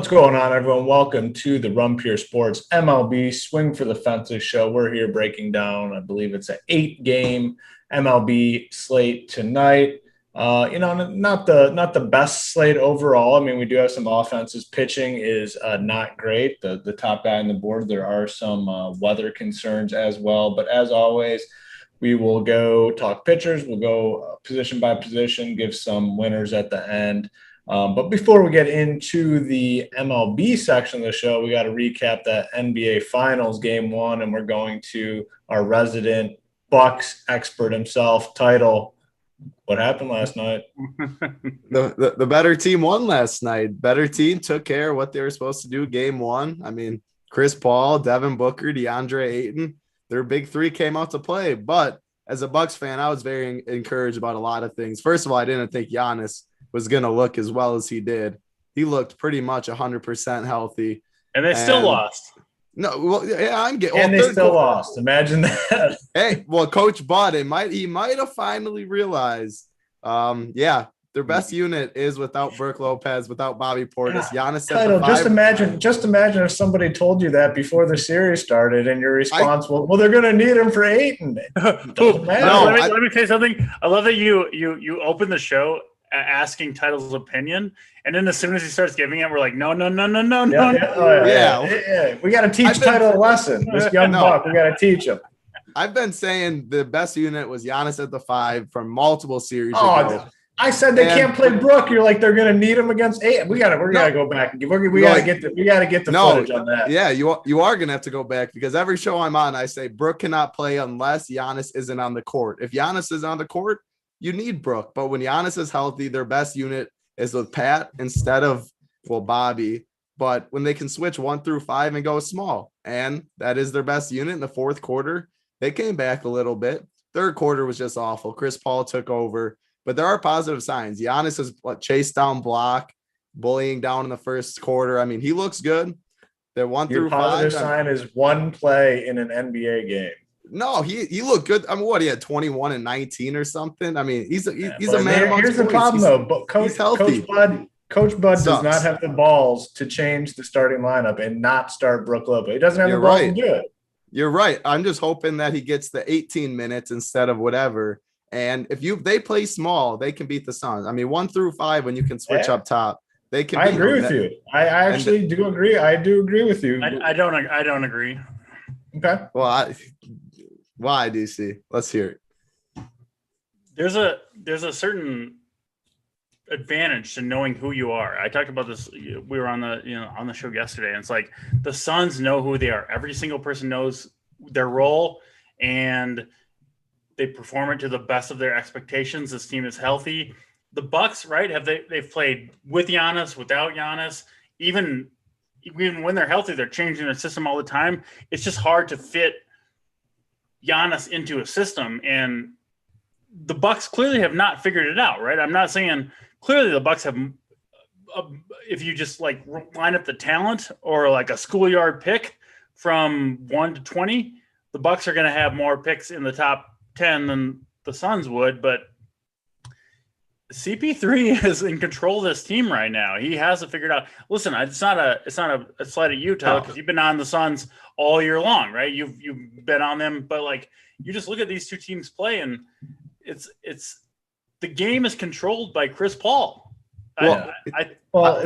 What's going on, everyone? Welcome to the Rum Pure Sports MLB Swing for the Fences show. We're here breaking down, I believe it's an 8-game MLB slate tonight. Not the best slate overall. I mean, we do have some offenses. Pitching is not great. The top guy on the board. There are some weather concerns as well. But as always, we will go talk pitchers. We'll go position by position, give some winners at the end. But before we get into the MLB section of the show, we got to recap that NBA Finals Game 1, and we're going to our resident Bucks expert himself, Title. What happened last night? The better team won last night. Better team took care of what they were supposed to do Game 1. I mean, Chris Paul, Devin Booker, DeAndre Ayton, their big three came out to play. But as a Bucks fan, I was very encouraged about a lot of things. First of all, I didn't think Giannis was going to look as well as he did. He looked pretty much 100% healthy. And they still lost. No, well, yeah, they still lost. Imagine that. Hey, well, Coach Bud, he might have finally realized, their best unit is without Brook Lopez, without Bobby Portis. Giannis Title, just imagine if somebody told you that before the series started, and your response was, "Well, they're going to need him for Ayton." Let me say something. I love that you open the show asking Title's opinion, and then as soon as he starts giving it, we're like, no. Yeah. We got to teach Title a lesson. This young buck, we got to teach him. I've been saying the best unit was Giannis at the 5 from multiple series ago. I said they can't play Brook. You're like, they're going to need him against Ayton. We got to go back and we got to get the footage on that. Yeah, you are going to have to go back, because every show I'm on, I say Brook cannot play unless Giannis isn't on the court. If Giannis is on the court, you need Brook. But when Giannis is healthy, their best unit is with Pat instead of, Bobby. But when they can switch 1 through 5 and go small, and that is their best unit in the fourth quarter, they came back a little bit. Third quarter was just awful. Chris Paul took over. But there are positive signs. Giannis is chased down block, bullying down in the first quarter. I mean, he looks good. They're 1 through 5. Positive sign is one play in an NBA game. No, he looked good. I mean, what, he had 21 and 19 or something? I mean, he's a man. Here's the problem, though. But Coach Bud does not have the balls to change the starting lineup and not start Brook Lopez. He doesn't have the balls to do it. You're right. I'm just hoping that he gets the 18 minutes instead of whatever. And if they play small, they can beat the Suns. I mean, 1 through 5, when you can switch up top, they can. I agree with you. I actually do agree. I do agree with you. I don't agree. Okay. Well, why, DC? Let's hear it. There's a certain advantage to knowing who you are. I talked about this. We were on the show yesterday, and it's like the Suns know who they are. Every single person knows their role, and they perform it to the best of their expectations. This team is healthy. The Bucks, right? They've played with Giannis, without Giannis. Even when they're healthy, they're changing their system all the time. It's just hard to fit Giannis into a system, and the Bucks clearly have not figured it out, right? I'm not saying clearly the Bucks have. If you just like line up the talent or like a schoolyard pick from 1 to 20, the Bucks are going to have more picks in the top 10 than the Suns would, but CP3 is in control of this team right now. He has it figured out. Listen, it's not a slight at you, Tyler, because you've been on the Suns all year long, right? You've been on them, but like you just look at these two teams play, and it's the game is controlled by Chris Paul. Well, I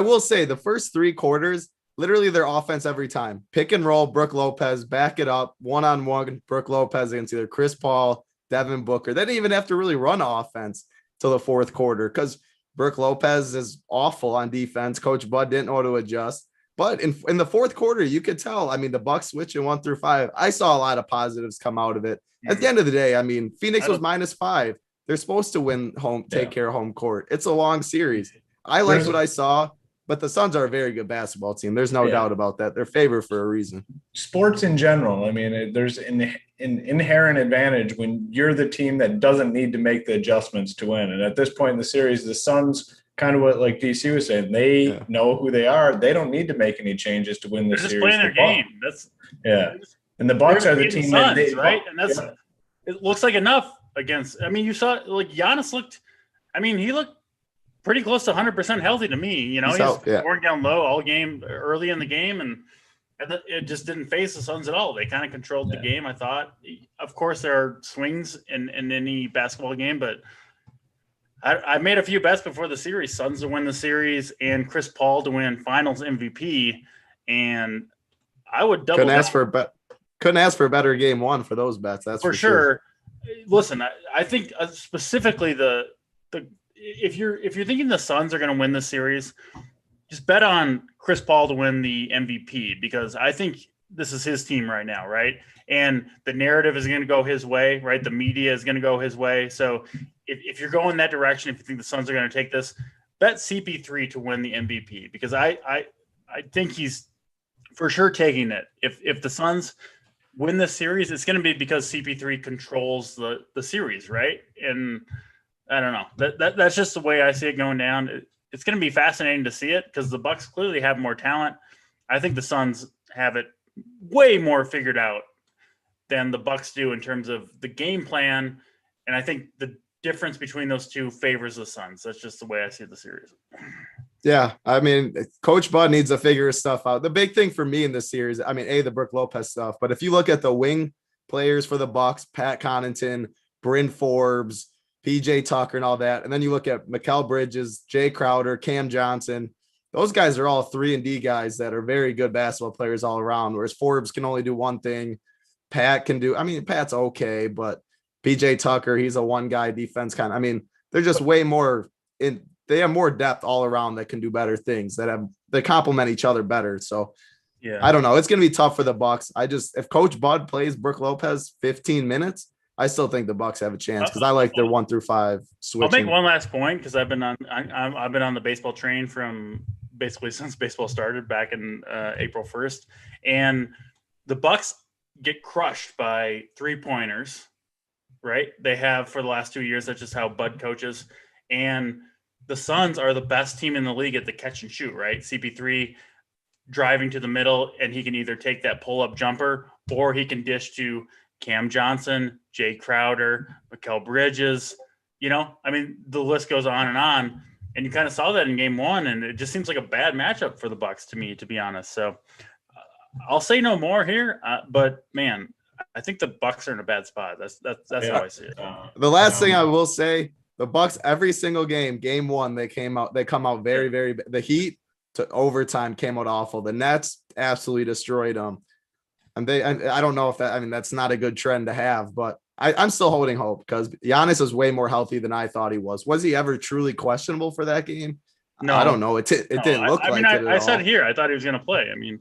will say the first 3 quarters, literally their offense every time. Pick and roll, Brook Lopez, back it up, 1-on-1, Brook Lopez against either Chris Paul, Devin Booker. They didn't even have to really run offense till the fourth quarter because Brook Lopez is awful on defense. Coach Bud didn't know how to adjust. But in the fourth quarter, you could tell, I mean, the Bucks switching 1 through 5. I saw a lot of positives come out of it. At the end of the day, I mean, Phoenix was -5. They're supposed to win home, take care of home court. It's a long series. I liked what I saw. But the Suns are a very good basketball team. There's no doubt about that. They're favored for a reason. Sports in general, I mean, there's an inherent advantage when you're the team that doesn't need to make the adjustments to win. And at this point in the series, the Suns, kind of what like DC was saying, they know who they are. They don't need to make any changes to win the series. They're just playing their game. And the Bucks are the team Suns, right? And that's it looks like enough against. I mean, you saw like Giannis looked. I mean, he looked pretty close to 100% healthy to me. You know, he's going down low all game early in the game, and it just didn't face the Suns at all. They kind of controlled the game, I thought. Of course, there are swings in any basketball game, but I made a few bets before the series. Suns to win the series and Chris Paul to win Finals MVP, and I would double. Couldn't ask for a better game one for those bets. That's for sure. Listen, I think specifically if you're thinking the Suns are going to win the series, just bet on Chris Paul to win the MVP, because I think this is his team right now, right? And the narrative is going to go his way, right? The media is going to go his way. So if you're going that direction, if you think the Suns are going to take this, bet CP3 to win the MVP, because I think he's for sure taking it. If the Suns win this series, it's going to be because CP3 controls the series, right? And I don't know. That's just the way I see it going down. It's going to be fascinating to see it because the Bucks clearly have more talent. I think the Suns have it way more figured out than the Bucks do in terms of the game plan, and I think the difference between those two favors the Suns. That's just the way I see the series. Yeah, I mean, Coach Bud needs to figure his stuff out. The big thing for me in this series, I mean, the Brook Lopez stuff, but if you look at the wing players for the Bucks, Pat Connaughton, Bryn Forbes, PJ Tucker, and all that, and then you look at Mikal Bridges, Jay Crowder, Cam Johnson, those guys are all 3-and-D guys that are very good basketball players all around, whereas Forbes can only do one thing. Pat can do, I mean, Pat's okay, but PJ Tucker, he's a one-guy defense kind of, I mean, they're just way more in. They have more depth all around that can do better things they complement each other better. So yeah, I don't know. It's going to be tough for the Bucks. If Coach Bud plays Brook Lopez 15 minutes, I still think the Bucks have a chance because I like their 1 through 5 switching. I'll make one last point because I've been on the baseball train from basically since baseball started back in April 1st, and the Bucks get crushed by 3-pointers, right? They have for the last 2 years. That's just how Bud coaches, and the Suns are the best team in the league at the catch and shoot, right? CP3 driving to the middle, and he can either take that pull-up jumper or he can dish to Cam Johnson, Jay Crowder, Mikal Bridges. You know, I mean, the list goes on. And you kind of saw that in game one, and it just seems like a bad matchup for the Bucks to me, to be honest. So I'll say no more here, but man, I think the Bucks are in a bad spot. That's how I see it. The last thing I will say, the Bucks every single game one, they come out very, very. The Heat to overtime came out awful. The Nets absolutely destroyed them, and I don't know if that. I mean, that's not a good trend to have, but I'm still holding hope because Giannis is way more healthy than I thought he was. Was he ever truly questionable for that game? No, I don't know. It didn't look like it. I said here, I thought he was going to play. I mean,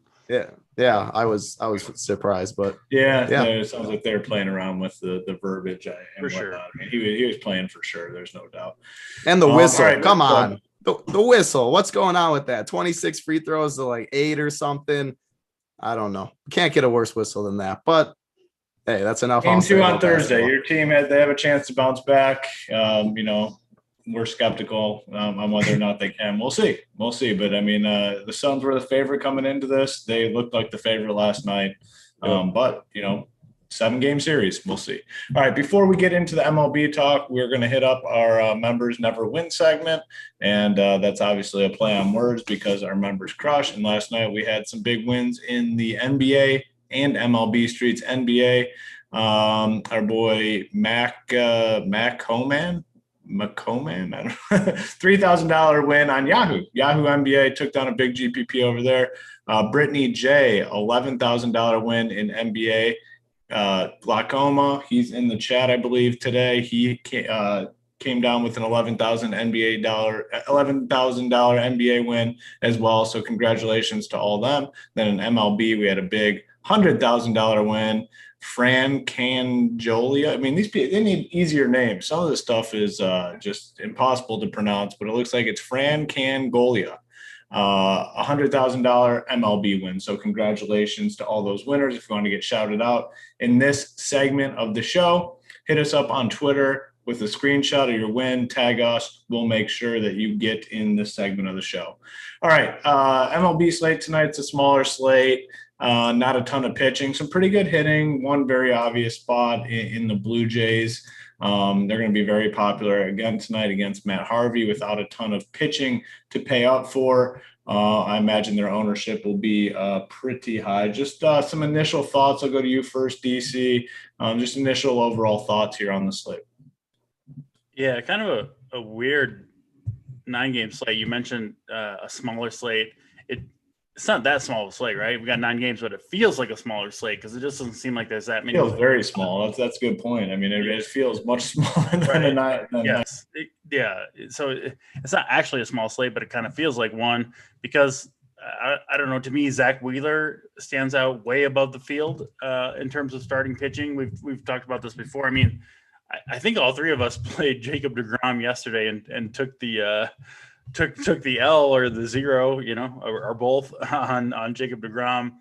yeah, I was surprised, but yeah, it sounds like they're playing around with the verbiage and for sure. I mean, he was playing for sure. There's no doubt. And the whistle, right, come on, the whistle. What's going on with that? 26 free throws to like 8 or something. I don't know. Can't get a worse whistle than that. But hey, that's enough. Game 2 on Thursday. Your team they have a chance to bounce back. You know, we're skeptical on whether or not they can. We'll see. But I mean, the Suns were the favorite coming into this. They looked like the favorite last night. But you know, 7-game series. We'll see. All right. Before we get into the MLB talk, we're going to hit up our members never win segment. And that's obviously a play on words because our members crush. And last night we had some big wins in the NBA and MLB Streets NBA. Our boy McComan, $3,000 win on Yahoo. Yahoo NBA took down a big GPP over there. Brittany J, $11,000 win in NBA. Glaucoma, he's in the chat, I believe, today. He came down with an $11,000 NBA win as well. So congratulations to all them. Then in MLB, we had a big $100,000 win. Fran Canjolia. I mean, these people, they need easier names. Some of this stuff is just impossible to pronounce, but it looks like it's Fran Cangolia. $100,000 MLB win. So congratulations to all those winners. If you want to get shouted out in this segment of the show, hit us up on Twitter with a screenshot of your win. Tag us. We'll make sure that you get in this segment of the show. All right. MLB slate tonight. It's a smaller slate. Not a ton of pitching, some pretty good hitting, one very obvious spot in the Blue Jays. They're going to be very popular again tonight against Matt Harvey without a ton of pitching to pay up for. I imagine their ownership will be pretty high. Just some initial thoughts. I'll go to you first, DC. Just initial overall thoughts here on the slate. Yeah, kind of a weird 9-game slate. You mentioned a smaller slate. It's not that small of a slate, right? We got 9 games, but it feels like a smaller slate because it just doesn't seem like there's that many. It feels very small. That's a good point. I mean, it feels much smaller than a 9. Yes. Yeah. So it's not actually a small slate, but it kind of feels like one because I don't know. To me, Zach Wheeler stands out way above the field in terms of starting pitching. We've talked about this before. I mean, I think all three of us played Jacob deGrom yesterday and took the took the L or the 0, or both on Jacob deGrom.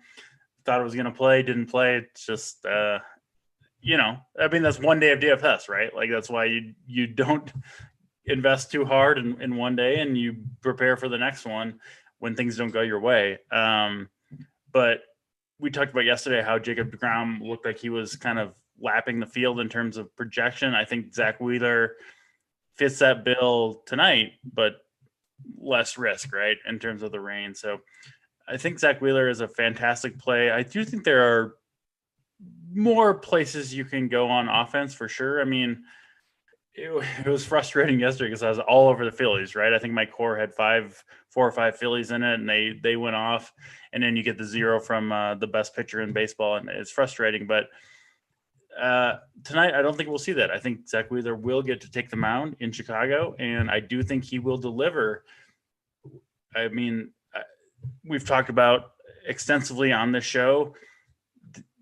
Thought it was going to play, didn't play. It's just, I mean, that's one day of DFS, right? Like that's why you don't invest too hard in one day and you prepare for the next one when things don't go your way. But we talked about yesterday how Jacob deGrom looked like he was kind of lapping the field in terms of projection. I think Zach Wheeler fits that bill tonight, but less risk, right, in terms of the rain. So I think Zach Wheeler is a fantastic play. I do think there are more places you can go on offense for sure. I mean, it was frustrating yesterday because I was all over the Phillies, right? I think my core had 4 or 5 Phillies in it, and they went off. And then you get the 0 from the best pitcher in baseball, and it's frustrating. But tonight, I don't think we'll see that. I think Zach Wheeler will get to take the mound in Chicago, and I do think he will deliver. I mean, we've talked about extensively on this show,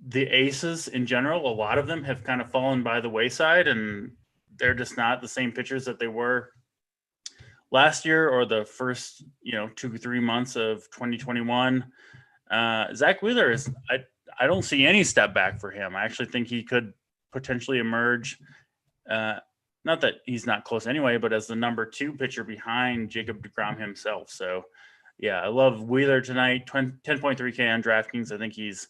the aces in general, a lot of them have kind of fallen by the wayside, and they're just not the same pitchers that they were last year or the first, 2-3 months of 2021. Zach Wheeler is, I don't see any step back for him. I actually think he could potentially emerge, not that he's not close anyway, but as the number 2 pitcher behind Jacob deGrom himself. So, yeah, I love Wheeler tonight, 10.3K on DraftKings. I think he's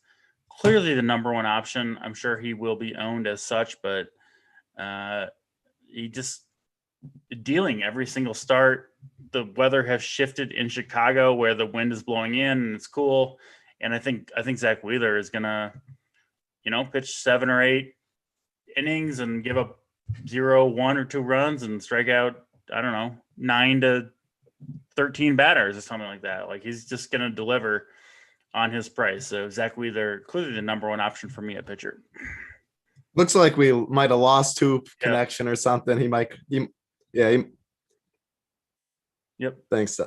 clearly the number 1 option. I'm sure he will be owned as such, but he just dealing every single start. The weather has shifted in Chicago where the wind is blowing in and it's cool. And I think Zach Wheeler is going to, pitch 7 or 8 innings and give up 0, 1 or 2 runs and strike out, 9 to 13 batters or something like that. Like he's just going to deliver on his price. So Zach Wheeler, clearly the number 1 option for me at pitcher. Looks like we might have lost connection or something. Yep. Thanks,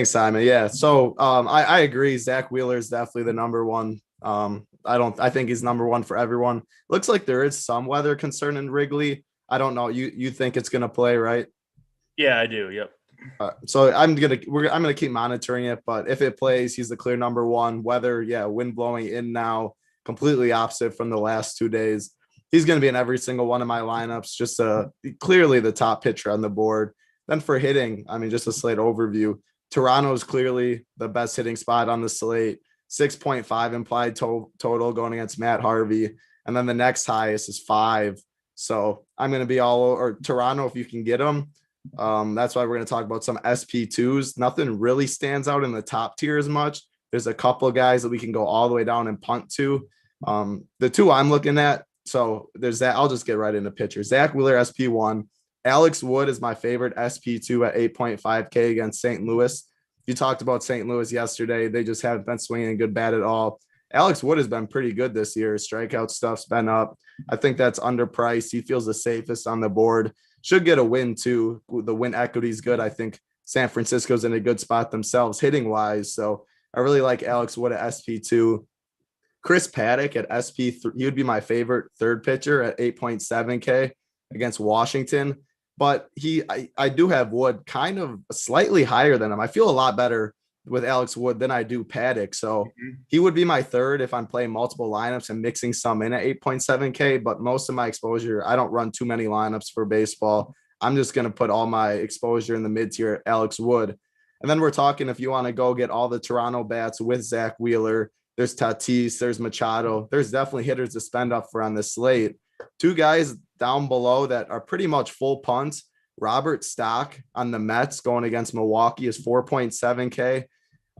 Simon. Yeah. So I agree. Zach Wheeler is definitely the number 1. I think he's number 1 for everyone. Looks like there is some weather concern in Wrigley. I don't know. You think it's going to play, right? Yeah, I do. Yep. So I'm gonna keep monitoring it, but if it plays, he's the clear number 1. Weather, wind blowing in now, completely opposite from the last 2 days. He's going to be in every single one of my lineups. Just clearly the top pitcher on the board. Then for hitting, I mean, just a slate overview. Toronto is clearly the best hitting spot on the slate. 6.5 implied total going against Matt Harvey, and then the next highest is 5. So I'm going to be all over Toronto if you can get them. That's why we're going to talk about some SP2s. Nothing really stands out in the top tier as much. There's a couple of guys that we can go all the way down and punt to. The 2 I'm looking at, so there's that. I'll just get right into pitchers. Zach Wheeler, SP1. Alex Wood is my favorite SP2 at 8.5K against St. Louis. You talked about St. Louis yesterday. They just haven't been swinging a good bat at all. Alex Wood has been pretty good this year. Strikeout stuff's been up. I think that's underpriced. He feels the safest on the board. Should get a win too. The win equity is good. I think San Francisco's in a good spot themselves hitting wise. So I really like Alex Wood at SP2. Chris Paddock at SP3. He would be my favorite third pitcher at 8.7K against Washington. But I do have Wood kind of slightly higher than him. I feel a lot better with Alex Wood than I do Paddock. So he would be my third if I'm playing multiple lineups and mixing some in at 8.7K. But most of my exposure, I don't run too many lineups for baseball. I'm just going to put all my exposure in the mid tier, Alex Wood. And then we're talking if you want to go get all the Toronto bats with Zach Wheeler, there's Tatis, there's Machado. There's definitely hitters to spend up for on this slate. 2 guys down below that are pretty much full punts. Robert Stock on the Mets going against Milwaukee is 4.7K.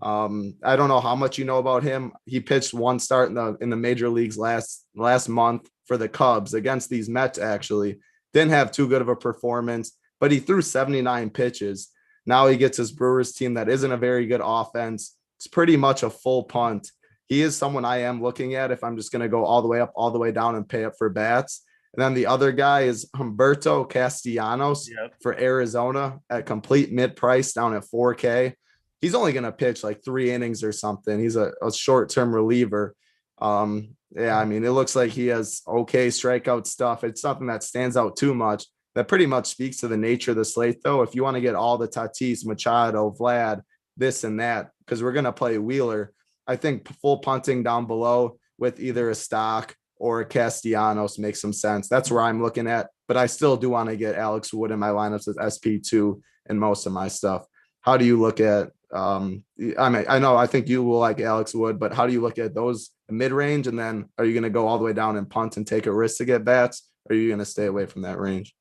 I don't know how much you know about him. He pitched one start in the major leagues last month for the Cubs against these Mets. Actually, didn't have too good of a performance, but he threw 79 pitches. Now he gets his Brewers team that isn't a very good offense. It's pretty much a full punt. He is someone I am looking at if I'm just going to go all the way up, all the way down and pay up for bats. And then the other guy is Humberto Castellanos for Arizona at complete mid price down at 4K. He's only going to pitch like 3 innings or something. He's a short-term reliever. Yeah, I mean, it looks like he has okay strikeout stuff. It's something that stands out too much. That pretty much speaks to the nature of the slate, though. If you want to get all the Tatis, Machado, Vlad, this and that, because we're going to play Wheeler, I think full punting down below with either a Stock or a Castellanos makes some sense. That's where I'm looking at. But I still do want to get Alex Wood in my lineups with SP2 and most of my stuff. How do you look at I think you will like Alex Wood, but how do you look at those mid-range? And then are you going to go all the way down and punt and take a risk to get bats? Or are you going to stay away from that range?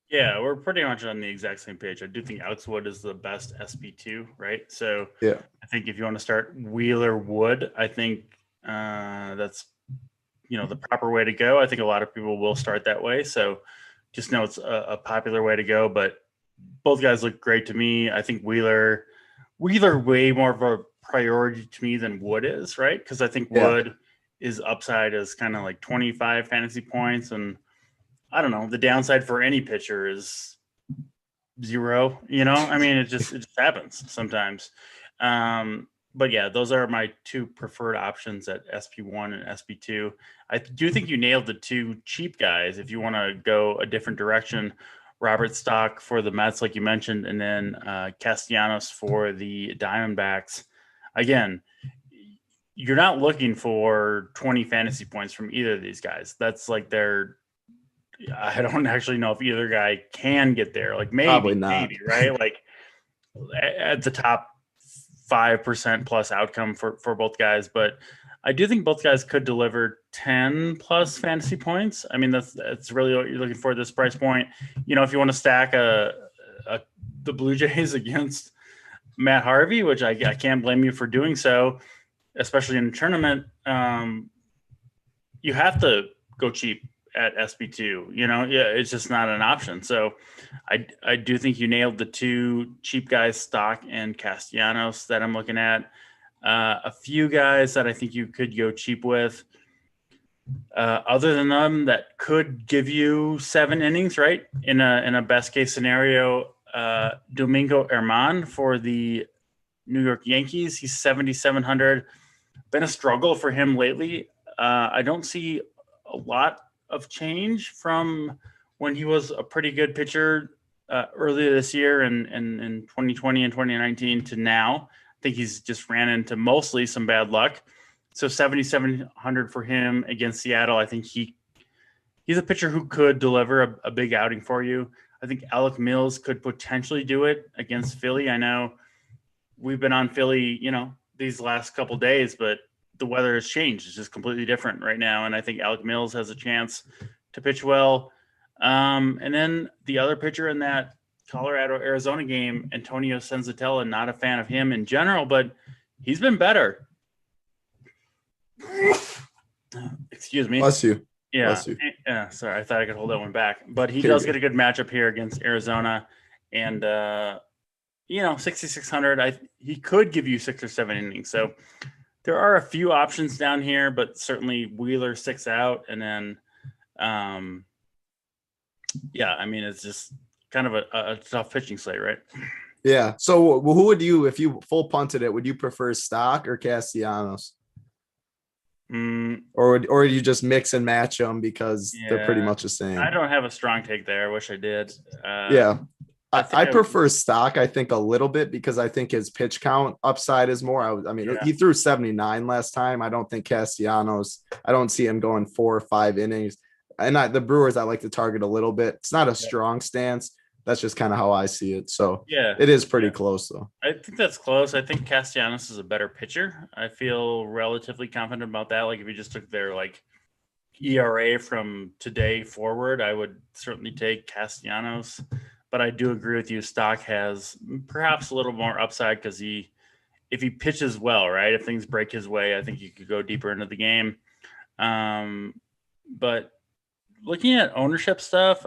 Yeah, we're pretty much on the exact same page. I do think Alex Wood is the best SP2, right? So yeah, I think if you want to start Wheeler Wood, I think that's the proper way to go. I think a lot of people will start that way. So just know it's a popular way to go. But both guys look great to me. I think Wheeler way more of a priority to me than Wood is, right? Because I think Wood is upside is kind of like 25 fantasy points, and I don't know, the downside for any pitcher is 0. I mean, it just happens sometimes. But yeah, those are my 2 preferred options at SP1 and SP2. I do think you nailed the 2 cheap guys. If you want to go a different direction, Robert Stock for the Mets, like you mentioned, and then Castellanos for the Diamondbacks. Again, you're not looking for 20 fantasy points from either of these guys. That's like I don't actually know if either guy can get there. Like maybe, right? Like at the top 5% plus outcome for both guys. But I do think both guys could deliver 10 plus fantasy points. I mean, that's really what you're looking for at this price point. If you want to stack the Blue Jays against Matt Harvey, which I can't blame you for doing so, especially in a tournament, you have to go cheap at SP2. It's just not an option. So I do think you nailed the 2 cheap guys, Stock and Castellanos, that I'm looking at. A few guys that I think you could go cheap with, other than them, that could give you 7 innings, right? In a best case scenario, Domingo Germán for the New York Yankees. He's 7,700. Been a struggle for him lately. I don't see a lot of change from when he was a pretty good pitcher earlier this year and in 2020 and 2019 to now. I think he's just ran into mostly some bad luck. So 7,700 for him against Seattle. I think he's a pitcher who could deliver a big outing for you. I think Alec Mills could potentially do it against Philly. I know we've been on Philly, these last couple days, but the weather has changed. It's just completely different right now. And I think Alec Mills has a chance to pitch well. And then the other pitcher in that Colorado-Arizona game, Antonio Senzatella, not a fan of him in general, but he's been better. Excuse me. Bless you. Yeah. Bless you. Yeah. Sorry. I thought I could hold that one back, but he does get a good matchup here against Arizona. And, 6,600, he could give you 6 or 7 innings. So there are a few options down here, but certainly Wheeler sticks out. And then, it's just kind of a tough pitching slate, right? Yeah. So who would you, if you full punted it, would you prefer Stock or Castellanos? Or would you just mix and match them because they're pretty much the same? I don't have a strong take there. I wish I did. I prefer Stock, I think, a little bit because I think his pitch count upside is more. He threw 79 last time. I don't think Castellanos, I don't see him going 4 or 5 innings. And the Brewers, I like to target a little bit. It's not a strong stance. That's just kind of how I see it. So it is pretty close, though. I think that's close. I think Castellanos is a better pitcher. I feel relatively confident about that. Like if you just took their ERA from today forward, I would certainly take Castellanos. But I do agree with you. Stock has perhaps a little more upside because if he pitches well, right? If things break his way, I think he could go deeper into the game. But looking at ownership stuff,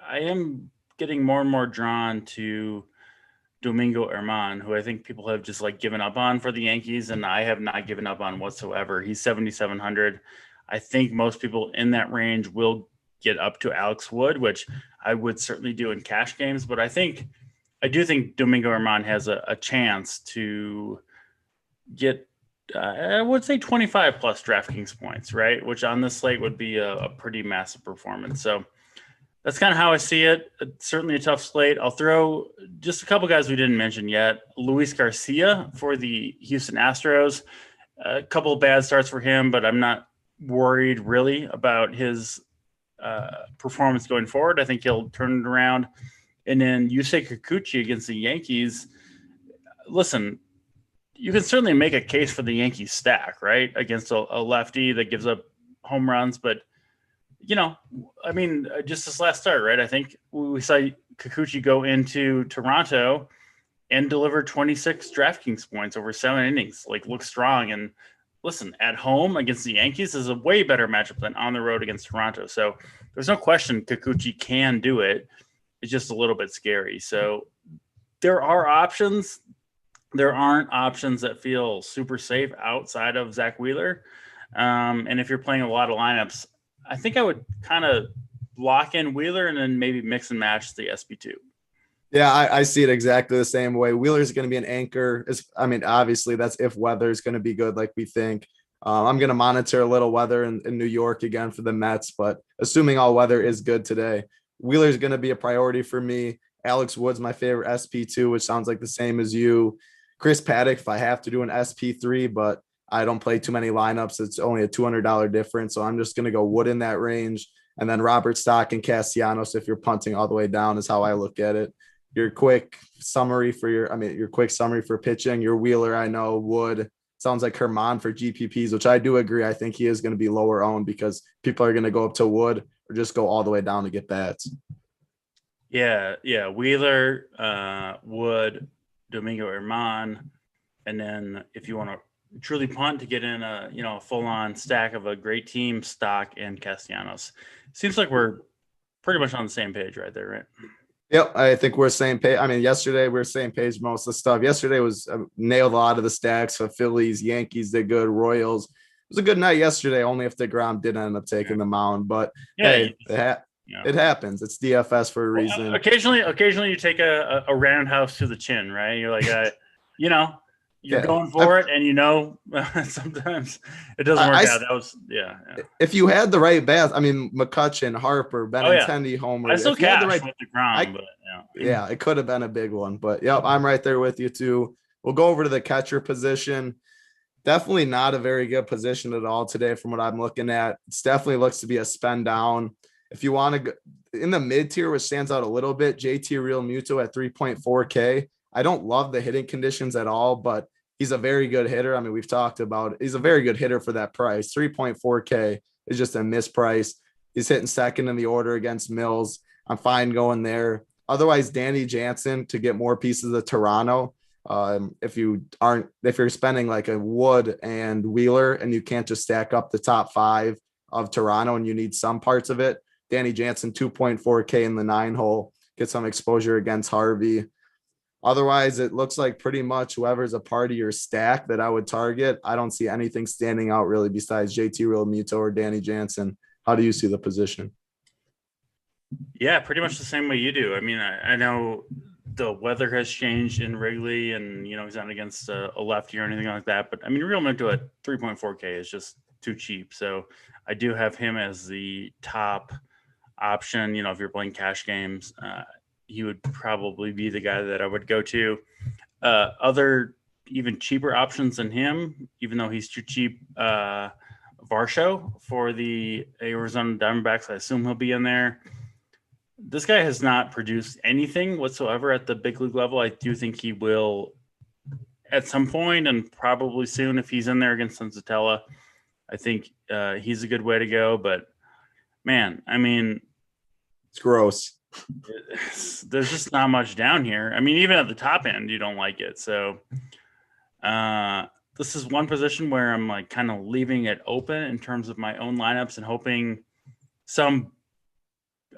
I am getting more and more drawn to Domingo Germán, who I think people have just like given up on for the Yankees, and I have not given up on whatsoever. He's 7,700. I think most people in that range will get up to Alex Wood, which I would certainly do in cash games. But I do think Domingo Germán has a chance to get, I would say 25 plus DraftKings points, right? Which on this slate would be a pretty massive performance. So that's kind of how I see it. It's certainly a tough slate. I'll throw just a couple guys we didn't mention yet. Luis Garcia for the Houston Astros. A couple of bad starts for him, but I'm not worried really about his performance going forward. I think he'll turn it around. And then Yusei Kikuchi against the Yankees. Listen, you can certainly make a case for the Yankees stack, right? Against a lefty that gives up home runs. But, I mean, just this last start, right? I think we saw Kikuchi go into Toronto and deliver 26 DraftKings points over 7 innings, look strong. And listen, at home against the Yankees is a way better matchup than on the road against Toronto. So there's no question Kikuchi can do it. It's just a little bit scary. So there are options. There aren't options that feel super safe outside of Zach Wheeler. And if you're playing a lot of lineups, I think I would kind of lock in Wheeler and then maybe mix and match the SP2. Yeah, I see it exactly the same way. Wheeler's going to be an anchor. Obviously, that's if weather is going to be good like we think. I'm going to monitor a little weather in New York again for the Mets, but assuming all weather is good today, Wheeler's going to be a priority for me. Alex Wood's my favorite SP2, which sounds like the same as you. Chris Paddock, if I have to do an SP3, but I don't play too many lineups. It's only a $200 difference. So I'm just going to go Wood in that range. And then Robert Stock and Castellanos, if you're punting all the way down, is how I look at it. Your quick summary for pitching, your Wheeler, I know, Wood, sounds like Germán for GPPs, which I do agree. I think he is going to be lower owned because people are going to go up to Wood or just go all the way down to get bats. Yeah. Wheeler, Wood, Domingo Germán, and then if you want to truly punt to get in a full-on stack of a great team, Stock and Castellanos. Seems like we're pretty much on the same page right there, right? Yep, I think we're same page. I mean, yesterday we were same page most of the stuff. Yesterday was nailed a lot of the stacks. So Phillies, Yankees did good, Royals. It was a good night yesterday, only if DeGrom did end up taking the mound. But hey, it happens. It's DFS for a reason. Occasionally you take a roundhouse to the chin, right? You're like, you're going for it, and sometimes it doesn't work out. That was If you had the right bats, I mean, McCutchen, Harper, Benintendi, Homer. I still cash with DeGrom, but it could have been a big one. But yep, I'm right there with you too. We'll go over to the catcher position. Definitely not a very good position at all today from what I'm looking at. It definitely looks to be a spend down. If you want to go in the mid tier, which stands out a little bit, JT Real Muto at 3.4K. I don't love the hitting conditions at all, but he's a very good hitter. I mean, we've talked about it. He's a very good hitter for that price. 3.4K is just a misprice. He's hitting second in the order against Mills. I'm fine going there. Otherwise, Danny Jansen to get more pieces of Toronto. If you're spending like a Wood and Wheeler and you can't just stack up the top 5 of Toronto and you need some parts of it, Danny Jansen 2.4K in the 9 hole, get some exposure against Harvey. Otherwise, it looks like pretty much whoever's a part of your stack that I would target. I don't see anything standing out really besides JT Real Muto or Danny Jansen. How do you see the position? Yeah, pretty much the same way you do. I mean, I know the weather has changed in Wrigley and, he's not against a lefty or anything like that. But, I mean, Real Muto at 3.4K is just too cheap. So I do have him as the top option, if you're playing cash games. He would probably be the guy that I would go to. Other even cheaper options than him, even though he's too cheap, Varsho for the Arizona Diamondbacks. I assume he'll be in there. This guy has not produced anything whatsoever at the big league level. I do think he will at some point, and probably soon if he's in there against Senzatella. I think he's a good way to go. But man, I mean, it's gross. There's just not much down here. I mean, even at the top end, you don't like it. So this is one position where I'm like kind of leaving it open in terms of my own lineups and hoping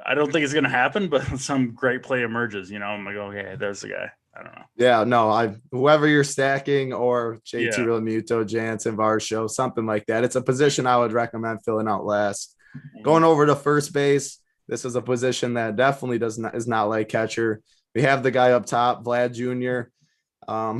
I don't think it's going to happen, but some great play emerges. I'm like, okay, there's the guy. I don't know. Yeah, no, whoever you're stacking or JT Yeah. Realmuto, Jansen, Varsho, something like that. It's a position I would recommend filling out last. Going over to first base, this is a position that definitely is not like catcher. We have the guy up top, Vlad Jr.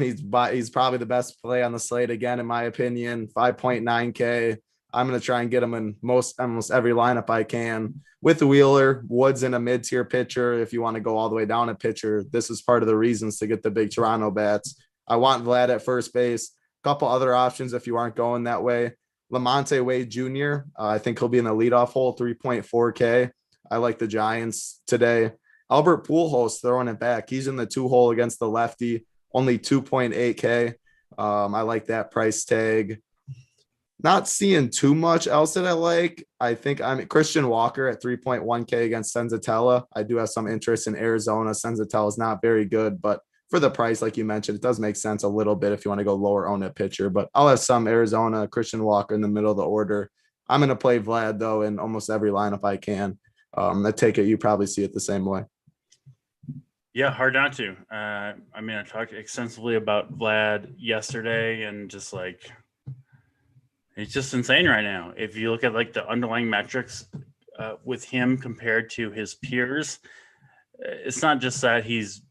He's probably the best play on the slate again, in my opinion. 5.9K. I'm going to try and get him in almost every lineup I can. With Wheeler, Woods in a mid-tier pitcher. If you want to go all the way down a pitcher, this is part of the reasons to get the big Toronto bats. I want Vlad at first base. A couple other options if you aren't going that way. Lamonte Wade Jr. I think he'll be in the leadoff hole, 3.4K. I like the Giants today. Albert Pujols throwing it back. He's in the 2-hole against the lefty, only 2.8K. I like that price tag. Not seeing too much else that I like. I think Christian Walker at 3.1K against Senzatella. I do have some interest in Arizona. Senzatella is not very good, but for the price, like you mentioned, it does make sense a little bit if you want to go lower on a pitcher. But I'll have some Arizona, Christian Walker in the middle of the order. I'm going to play Vlad, though, in almost every lineup I can. I take it you probably see it the same way. Yeah, hard not to. I talked extensively about Vlad yesterday, and just like, it's just insane right now. If you look at like the underlying metrics with him compared to his peers, it's not just that he's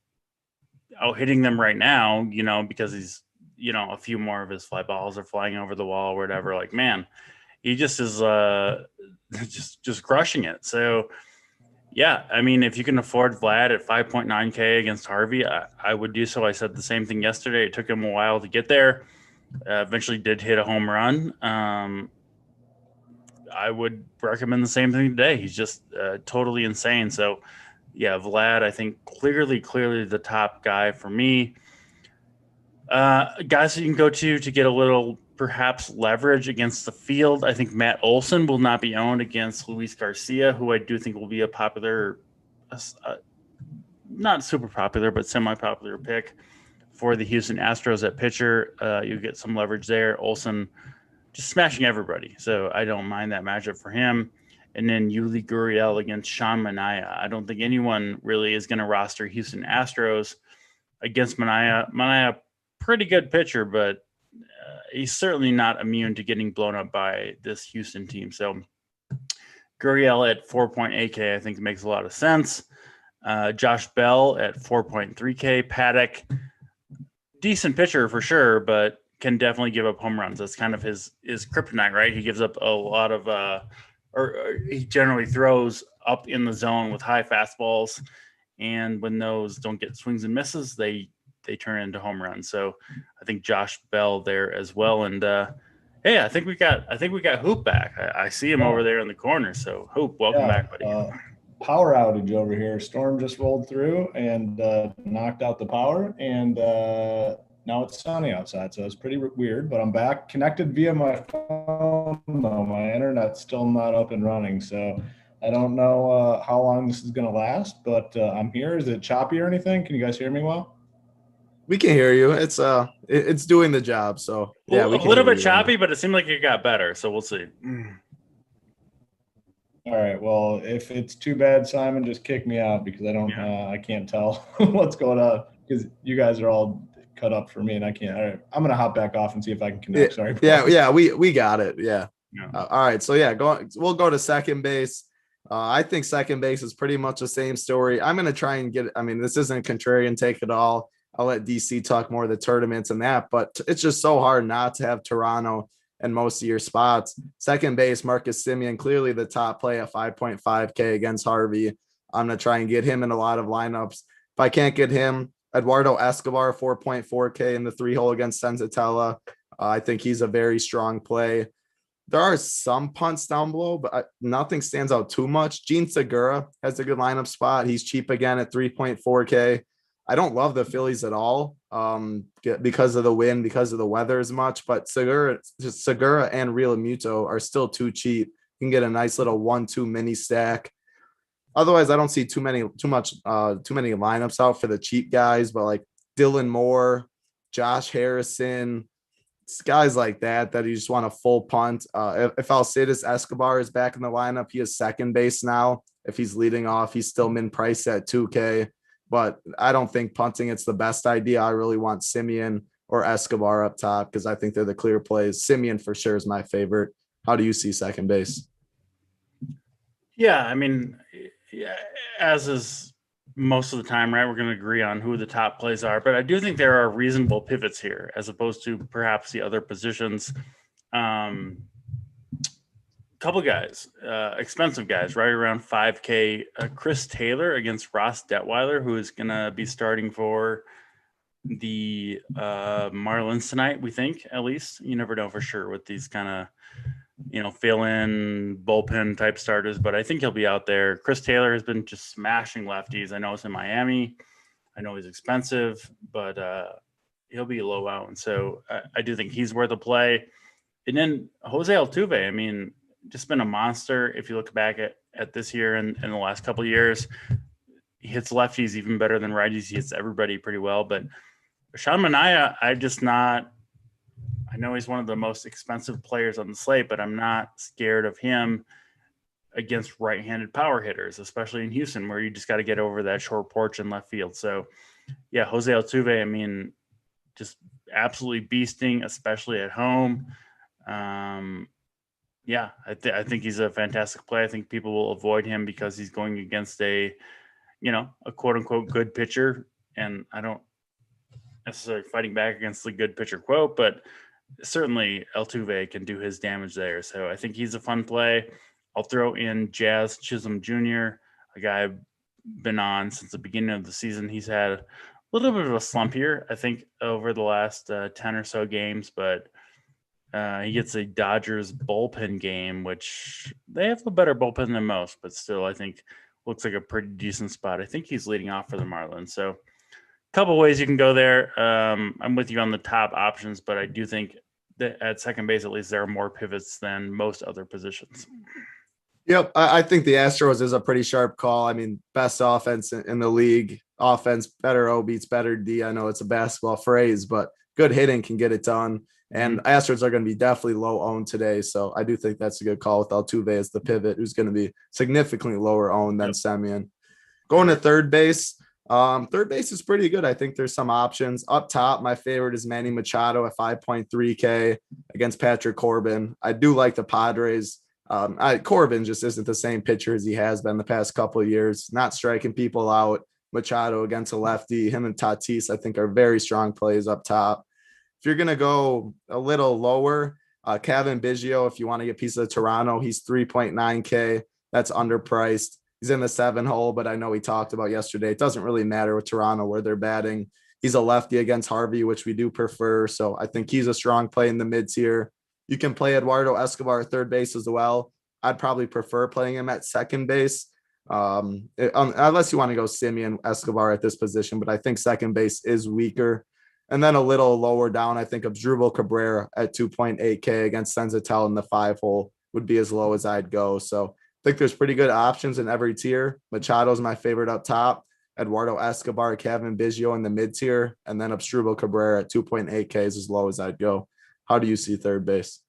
out hitting them right now, because he's, a few more of his fly balls are flying over the wall or whatever. Like, man, he just is just crushing it. So, yeah, I mean, if you can afford Vlad at 5.9K against Harvey, I would do so. I said the same thing yesterday. It took him a while to get there. Eventually did hit a home run. I would recommend the same thing today. He's just totally insane. So, yeah, Vlad, I think clearly the top guy for me. Guys that you can go to get a little perhaps leverage against the field. I think Matt Olson will not be owned against Luis Garcia, who I do think will be a popular, not super popular, but semi-popular pick for the Houston Astros at pitcher. You get some leverage there. Olson just smashing everybody. So I don't mind that matchup for him. And then Yuli Gurriel against Sean Manaea. I don't think anyone really is going to roster Houston Astros against Manaea. Manaea, pretty good pitcher, but he's certainly not immune to getting blown up by this Houston team. So Gurriel at 4.8K, I think makes a lot of sense. Josh Bell at 4.3K. Paddock, decent pitcher for sure, but can definitely give up home runs. That's kind of his kryptonite, right? He gives up a lot of, or he generally throws up in the zone with high fastballs, and when those don't get swings and misses, they turn into home runs. So I think Josh Bell there as well. And hey, I think we got Hoop back. I see him over there in the corner. So Hoop, welcome back, buddy. Power outage over here. Storm just rolled through and knocked out the power, and now it's sunny outside, so it's pretty weird. But I'm back, connected via my phone. No, my internet's still not up and running, so I don't know how long this is going to last. But I'm here. Is it choppy or anything? Can you guys hear me well? We can hear you. It's doing the job. So yeah, a little bit choppy, but it seemed like it got better. So we'll see. All right. Well, if it's too bad, Simon, just kick me out because I can't tell what's going on because you guys are all cut up for me and I can't. All right. I'm going to hop back off and see if I can connect. Sorry. Yeah. We got it. Yeah. All right. So yeah, we'll go to second base. I think second base is pretty much the same story. I'm going to try and this isn't a contrarian take at all. I'll let DC talk more of the tournaments and that, but it's just so hard not to have Toronto in most of your spots. Second base, Marcus Semien, clearly the top play at 5.5K against Harvey. I'm going to try and get him in a lot of lineups. If I can't get him, Eduardo Escobar, 4.4K in the 3-hole against Senzatella. I think he's a very strong play. There are some punts down below, but nothing stands out too much. Gene Segura has a good lineup spot. He's cheap again at 3.4K. I don't love the Phillies at all. because of the wind, because of the weather as much. But Segura and Real Muto are still too cheap. You can get a nice little 1-2 mini stack. Otherwise, I don't see too many lineups out for the cheap guys, but like Dylan Moore, Josh Harrison, guys like that you just want a full punt. If Alcides Escobar is back in the lineup, he is second base now. If he's leading off, he's still min priced at 2K, but I don't think punting it's the best idea. I really want Simeon or Escobar up top because I think they're the clear plays. Simeon for sure is my favorite. How do you see second base? Yeah, I mean, as is most of the time, right? We're going to agree on who the top plays are, but I do think there are reasonable pivots here as opposed to perhaps the other positions. Couple guys, expensive guys, right around 5K. Chris Taylor against Ross Detweiler, who is going to be starting for the Marlins tonight, we think, at least. You never know for sure with these kind of, fill in bullpen type starters, but I think he'll be out there. Chris Taylor has been just smashing lefties. I know it's in Miami. I know he's expensive, but he'll be low out. And so I do think he's worth a play. And then Jose Altuve, I mean, just been a monster. If you look back at this year and the last couple of years, he hits lefties even better than righties. He hits everybody pretty well. But Sean Manaea, I know he's one of the most expensive players on the slate, but I'm not scared of him against right-handed power hitters, especially in Houston, where you just got to get over that short porch in left field. So, yeah, Jose Altuve, I mean, just absolutely beasting, especially at home. Yeah, I think he's a fantastic play. I think people will avoid him because he's going against a quote-unquote good pitcher, and I don't necessarily fighting back against the good pitcher quote, but certainly Altuve can do his damage there. So I think he's a fun play. I'll throw in Jazz Chisholm Jr., a guy I've been on since the beginning of the season. He's had a little bit of a slump here, I think, over the last 10 or so games, but he gets a Dodgers bullpen game, which they have a better bullpen than most, but still I think looks like a pretty decent spot. I think he's leading off for the Marlins. So couple ways you can go there. I'm with you on the top options, but I do think that at second base, at least, there are more pivots than most other positions. Yep. I think the Astros is a pretty sharp call. I mean, best offense in the league. Offense, better O beats better D. I know it's a basketball phrase, but good hitting can get it done. And Astros are going to be definitely low owned today. So I do think that's a good call with Altuve as the pivot, who's going to be significantly lower owned than Semien. Going to third base. Third base is pretty good. I think there's some options. Up top, my favorite is Manny Machado at 5.3K against Patrick Corbin. I do like the Padres. Corbin just isn't the same pitcher as he has been the past couple of years, not striking people out. Machado against a lefty, him and Tatis, I think, are very strong plays up top. If you're going to go a little lower, Kevin Biggio, if you want to get a piece of Toronto, he's 3.9K. That's underpriced. He's in the 7 hole, but I know we talked about yesterday. It doesn't really matter with Toronto where they're batting. He's a lefty against Harvey, which we do prefer. So I think he's a strong play in the mid tier. You can play Eduardo Escobar at third base as well. I'd probably prefer playing him at second base, unless you want to go Simeon Escobar at this position. But I think second base is weaker. And then a little lower down, I think Asdrubal Cabrera at 2.8K against Senzatel in the 5 hole would be as low as I'd go. So I think there's pretty good options in every tier. Machado's my favorite up top. Eduardo Escobar, Kevin Biggio in the mid tier, and then Asdrubal Cabrera at 2.8K is as low as I'd go. How do you see third base?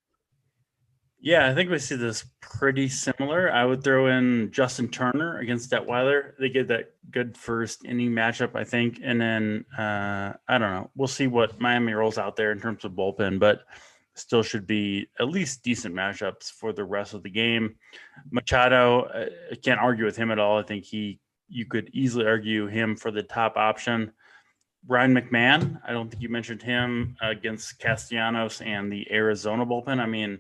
Yeah, I think we see this pretty similar. I would throw in Justin Turner against Detweiler. They get that good first inning matchup, I think. And then, I don't know. We'll see what Miami rolls out there in terms of bullpen, but still should be at least decent matchups for the rest of the game. Machado, I can't argue with him at all. I think you could easily argue him for the top option. Ryan McMahon, I don't think you mentioned him against Castellanos and the Arizona bullpen. I mean,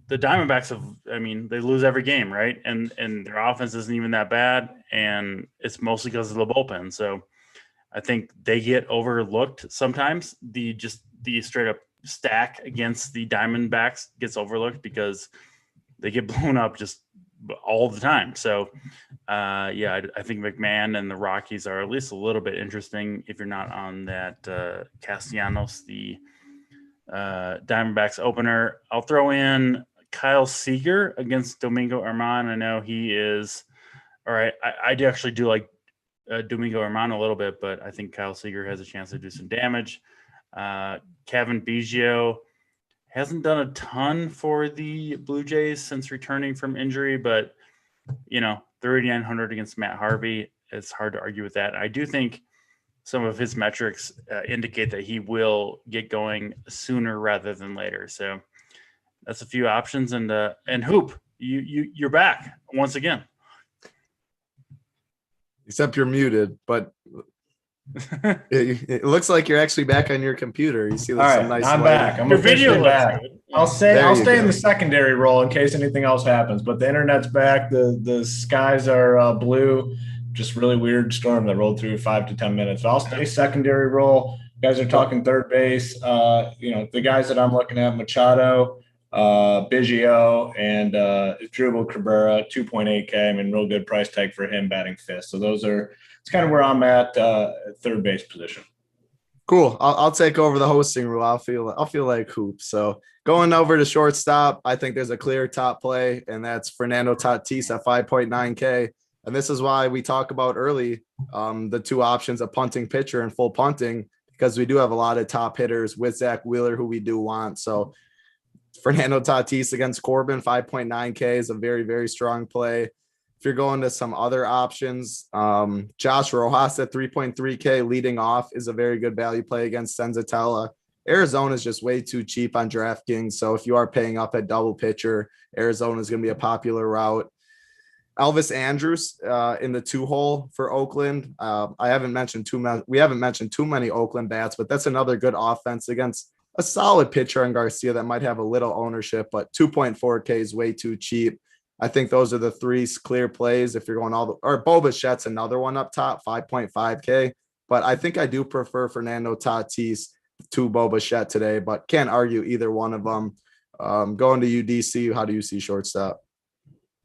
the Diamondbacks they lose every game, right? And their offense isn't even that bad, and it's mostly because of the bullpen. So I think they get overlooked sometimes. The straight up stack against the Diamondbacks gets overlooked because they get blown up just all the time. So, I think McMahon and the Rockies are at least a little bit interesting if you're not on that Castellanos, the Diamondbacks opener. I'll throw in Kyle Seager against Domingo Germán. I know he is – all right, I do actually do like Domingo Germán a little bit, but I think Kyle Seager has a chance to do some damage. Kevin Biggio hasn't done a ton for the Blue Jays since returning from injury, but, 3,900 against Matt Harvey, it's hard to argue with that. I do think some of his metrics indicate that he will get going sooner rather than later. So that's a few options. And Hoop, you're back once again. Except you're muted, but it looks like you're actually back on your computer. You see some nice I'm lighting. back. I'm officially back. I'll stay in the secondary role in case anything else happens, but the internet's back. The skies are blue. Just really weird storm that rolled through 5 to 10 minutes. I'll stay secondary role. You guys are talking third base. The guys that I'm looking at, Machado, Biggio, and Drupal Cabrera, 2.8K. I mean, real good price tag for him batting fifth. So it's kind of where I'm at third base position. Cool. I'll take over the hosting role. I'll feel like Hoop. So going over to shortstop, I think there's a clear top play, and that's Fernando Tatis at 5.9K. And this is why we talk about early the two options of punting pitcher and full punting, because we do have a lot of top hitters with Zach Wheeler who we do want. So Fernando Tatis against Corbin, 5.9K is a very, very strong play. If you're going to some other options, Josh Rojas at 3.3K leading off is a very good value play against Senzatella. Arizona is just way too cheap on DraftKings. So if you are paying up at double pitcher, Arizona is going to be a popular route. Elvis Andrus in the 2-hole for Oakland. We haven't mentioned too many Oakland bats, but that's another good offense against a solid pitcher in Garcia that might have a little ownership, but 2.4K is way too cheap. I think those are the three clear plays. If you're going or Bo Bichette's another one up top, 5.5K, but I think I do prefer Fernando Tatis to Bo Bichette today, but can't argue either one of them. Going to UDC, how do you see shortstop?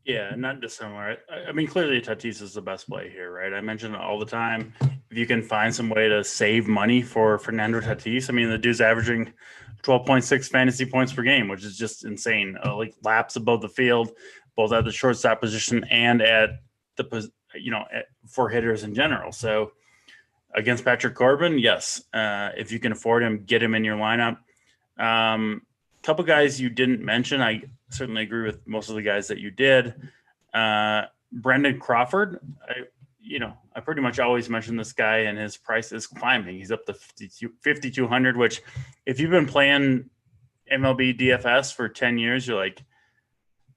Yeah, not dissimilar. I mean, clearly Tatis is the best play here, right? I mention it all the time. If you can find some way to save money for Fernando Tatis, I mean, the dude's averaging 12.6 fantasy points per game, which is just insane. Like laps above the field, both at the shortstop position and at the, for hitters in general. So against Patrick Corbin, yes. If you can afford him, get him in your lineup. Couple guys you didn't mention. I certainly agree with most of the guys that you did. Brendan Crawford, I pretty much always mention this guy, and his price is climbing. He's up to 5,200, which if you've been playing MLB DFS for 10 years, you're like,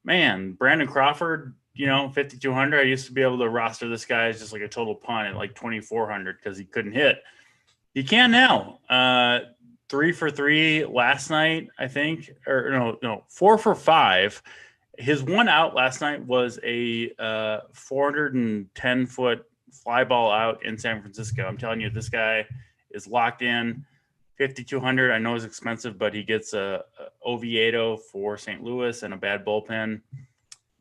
man, Brandon Crawford, 5,200. I used to be able to roster this guy as just like a total punt at like 2,400 because he couldn't hit. He can now. 3 for 3 last night, I think, or no, 4 for 5. His one out last night was a 410-foot fly ball out in San Francisco. I'm telling you, this guy is locked in. 5,200. I know it's expensive, but he gets a Oviedo for St. Louis and a bad bullpen.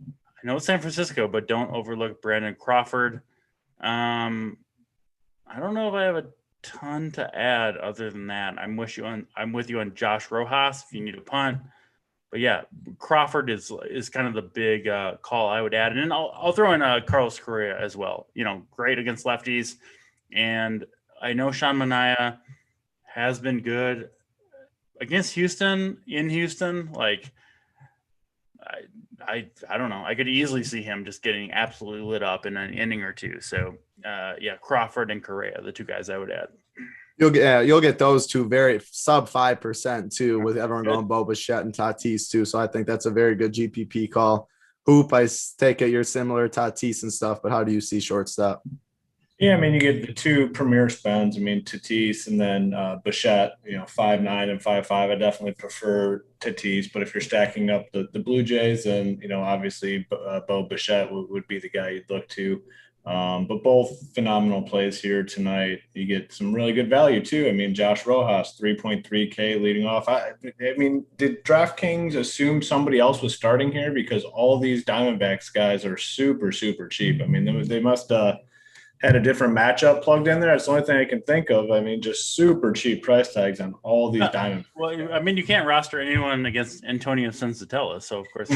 I know it's San Francisco, but don't overlook Brandon Crawford. I don't know if I have a ton to add other than that. I'm with you on Josh Rojas if you need a punt. But yeah, Crawford is kind of the big call I would add. And then I'll throw in Carlos Correa as well. Great against lefties. And I know Sean Manaea has been good against Houston, in Houston. Like, I don't know. I could easily see him just getting absolutely lit up in an inning or two. So, Crawford and Correa, the two guys I would add. You'll get those two very sub 5% too, with everyone going Bo Bichette and Tatis too. So I think that's a very good GPP call. Hoop, I take it you're similar Tatis and stuff, but how do you see shortstop? Yeah, I mean, you get the two premier spends. I mean, Tatis and then Bichette, 5.9 and 5.5. I definitely prefer Tatis, but if you're stacking up the Blue Jays, then, obviously Bo Bichette would be the guy you'd look to. But both phenomenal plays here tonight. You get some really good value too. I mean, Josh Rojas, 3.3K leading off. I mean, did DraftKings assume somebody else was starting here? Because all these Diamondbacks guys are super, super cheap. I mean, they must had a different matchup plugged in there. That's the only thing I can think of. I mean, just super cheap price tags on all these Diamondbacks. Well, I mean, you can't roster anyone against Antonio Sensatella, so of course,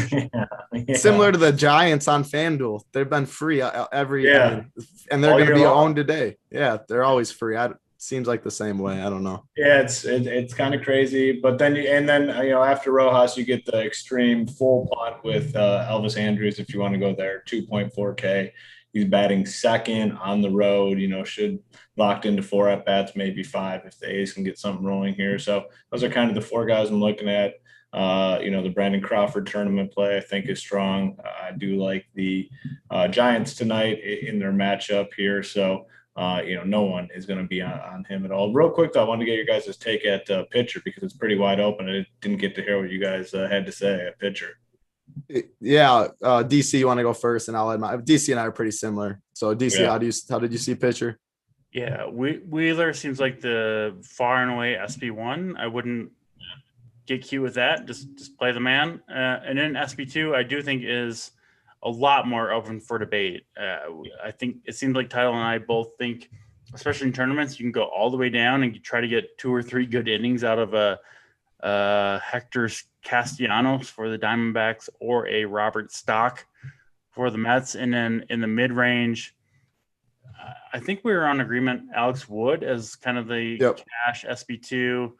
Similar to the Giants on FanDuel, they've been free every, and they're going to be owned today. Yeah, they're always free. Seems like the same way. I don't know. Yeah, it's kind of crazy. But then after Rojas, you get the extreme full punt with Elvis Andrews if you want to go there, 2.4K. He's batting second on the road, should locked into 4 at-bats, maybe 5 if the A's can get something rolling here. So those are kind of the 4 guys I'm looking at. The Brandon Crawford tournament play I think is strong. I do like the Giants tonight in their matchup here. So, no one is going to be on him at all. Real quick, though, I wanted to get your guys' take at pitcher because it's pretty wide open. I didn't get to hear what you guys had to say at pitcher. Yeah, DC, you want to go first, and I'll add my. DC and I are pretty similar. So DC, how did you see pitcher? Yeah, Wheeler seems like the far and away SP1. I wouldn't get cute with that. Just play the man. And then SP2, I do think is a lot more open for debate. I think it seems like Tyler and I both think, especially in tournaments, you can go all the way down and try to get 2 or 3 good innings out of a Hector Castellanos for the Diamondbacks or a Robert Stock for the Mets. And then in the mid-range, I think we were on agreement Alex Wood as kind of the cash SB2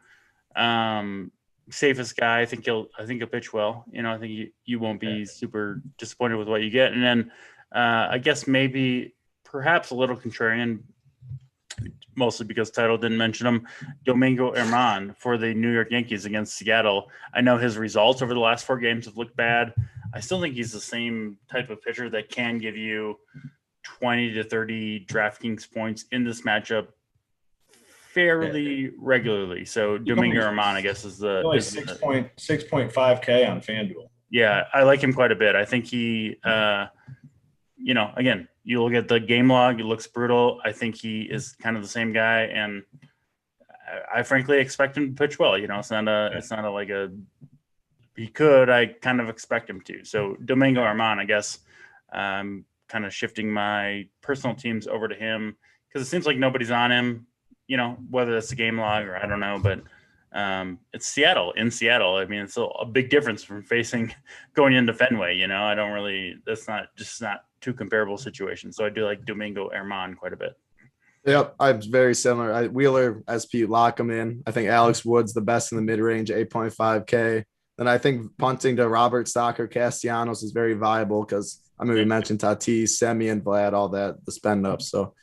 safest guy. I think he'll pitch well. I think you won't be super disappointed with what you get. And then I guess maybe perhaps a little contrarian, mostly because Title didn't mention him, Domingo Germán for the New York Yankees against Seattle. I know his results over the last 4 games have looked bad. I still think he's the same type of pitcher that can give you 20 to 30 DraftKings points in this matchup fairly regularly. So Domingo Germán, I guess, is the 6.5K on FanDuel. Yeah, I like him quite a bit. I think he, again, you look at the game log, it looks brutal. I think he is kind of the same guy, and I frankly expect him to pitch well. It's not like he could. I kind of expect him to. So Domingo Germán, I guess, kind of shifting my personal teams over to him because it seems like nobody's on him. Whether that's the game log or I don't know, but it's Seattle. In Seattle, I mean, it's a big difference from going into Fenway. That's not two comparable situations. So I do like Domingo Germán quite a bit. Yep, I'm very similar. Wheeler, SP, lock him in. I think Alex Wood's the best in the mid-range, 8.5K. Then I think punting to Robert Stock or Castellanos is very viable because we mentioned Tatis, Semien, Vlad, all that, the spend up. So